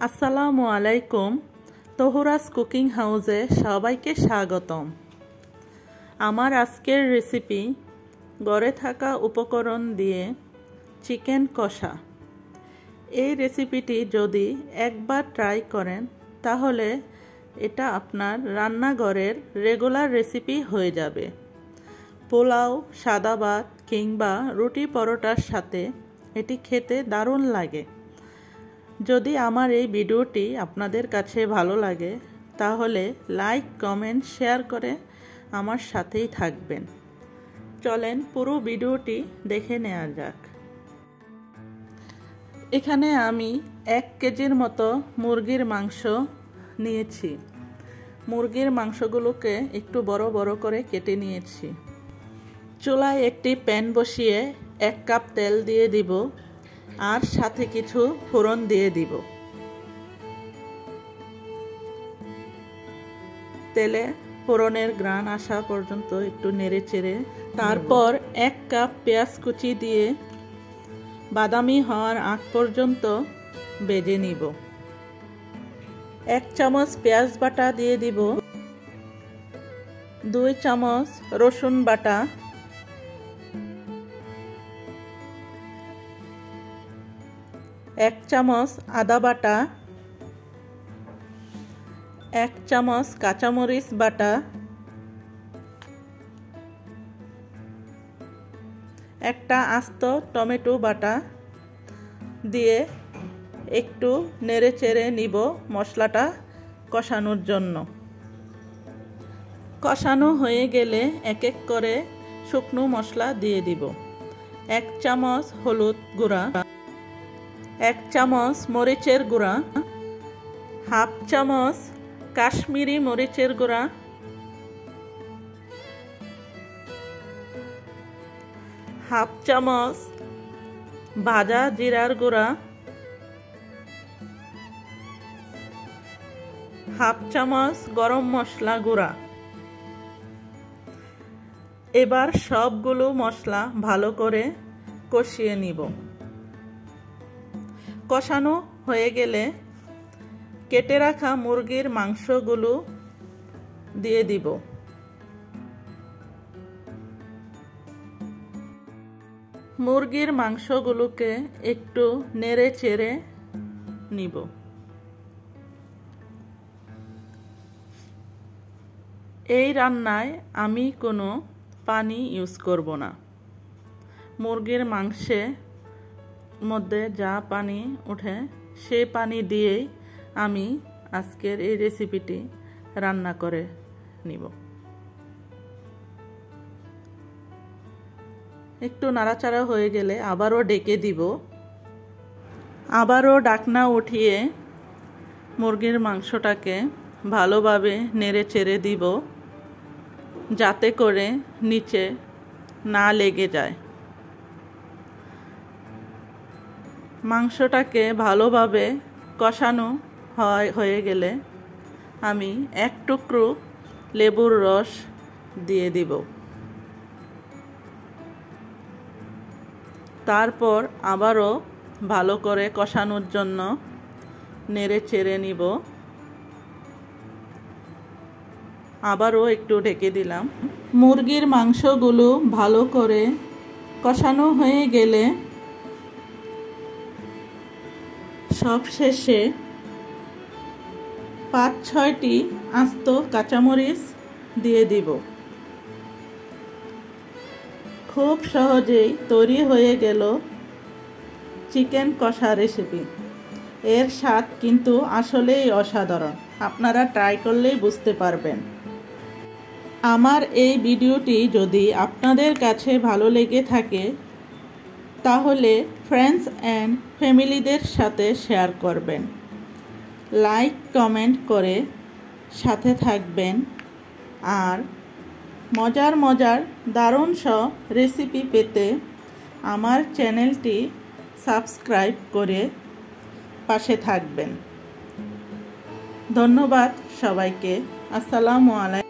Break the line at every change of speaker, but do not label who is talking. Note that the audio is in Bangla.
আসসালামু আলাইকুম। তহুরা কুকিং হাউসে সবাইকে স্বাগতম। আমার আজকের রেসিপি ঘরে থাকা উপকরণ দিয়ে চিকেন কষা। এই রেসিপিটি যদি একবার ট্রাই করেন তাহলে এটা আপনার রান্নাঘরের রেগুলার রেসিপি হয়ে যাবে। পোলাও, সাদা ভাত কিংবা রুটি পরোটার সাথে এটি খেতে দারুণ লাগে। যদি আমার এই ভিডিওটি আপনাদের কাছে ভালো লাগে তাহলে লাইক, কমেন্ট, শেয়ার করে আমার সাথেই থাকবেন। চলেন পুরো ভিডিওটি দেখে নেওয়া যাক। এখানে আমি 1 কেজির মতো মুরগির মাংস নিয়েছি। মুরগির মাংসগুলোকে একটু বড় বড় করে কেটে নিয়েছি। চুলায় একটি প্যান বসিয়ে 1 কাপ তেল দিয়ে দিব আর সাথে কিছু ফোড়ন দিয়ে দিব। তেলে ফোড়নের ঘ্রাণ আসা পর্যন্ত একটু নেড়ে চেড়ে তারপর 1 কাপ পেঁয়াজ কুচি দিয়ে বাদামি হওয়ার আগ পর্যন্ত ভেজে নিব। 1 চামচ পেঁয়াজ বাটা দিয়ে দিব, 2 চামচ রসুন বাটা, 1 চামচ আদা বাটা, 1 চামচ কাঁচামরিচ বাটা, 1টা আস্ত টমেটো বাটা দিয়ে একটু নেড়ে চেড়ে নিব মশলাটা কষানোর জন্য। কষানো হয়ে গেলে এক এক করে শুকনো মশলা দিয়ে দিব। 1 চামচ হলুদ গুঁড়া, 1 চামচ মরিচের গুঁড়া, হাফ চামচ কাশ্মীরি মরিচের গুঁড়া, হাফ চামচ ভাজা জিরার গুঁড়া, হাফ চামচ গরম মশলা গুঁড়া। এবার সবগুলো মশলা ভালো করে কষিয়ে নিব। কষানো হয়ে গেলে কেটে রাখা মুরগির মাংসগুলো দিয়ে দিব। মুরগির মাংসগুলোকে একটু নেড়ে চেড়ে নিব। এই রান্নায় আমি কোনো পানি ইউজ করব না। মুরগির মাংসের মধ্যে যা পানি ওঠে সেই পানি দিয়েই আমি আজকের এই রেসিপিটি রান্না করে নিব। একটু নাড়াচাড়া হয়ে গেলে আবারও ডেকে দিব। আবারও ঢাকনা উঠিয়ে মুরগির মাংসটাকে ভালোভাবে নেড়ে চেড়ে দিব যাতে করে নিচে না লেগে যায়। মাংসটাকে ভালোভাবে কষানো হয়ে গেলে আমি 1 টুকরো লেবুর রস দিয়ে দিব। তারপর আবারও ভালো করে কষানোর জন্য নেড়ে চেড়ে নিব। আবারও একটু ঢেকে দিলাম। মুরগির মাংসগুলো ভালো করে কষানো হয়ে গেলে সবশেষে 5-6টি আস্ত কাঁচামরিচ দিয়ে দিব। খুব সহজেই তৈরি হয়ে গেল চিকেন কষা রেসিপি। এর স্বাদ কিন্তু আসলেই অসাধারণ। আপনারা ট্রাই করলেই বুঝতে পারবেন। আমার এই ভিডিওটি যদি আপনাদের কাছে ভালো লেগে থাকে তাহলে ফ্রেন্ডস অ্যান্ড ফ্যামিলিদের সাথে শেয়ার করবেন। লাইক, কমেন্ট করে সাথে থাকবেন। আর মজার মজার দারুণ সব রেসিপি পেতে আমার চ্যানেলটি সাবস্ক্রাইব করে পাশে থাকবেন। ধন্যবাদ সবাইকে। আসসালামু আলাইকুম।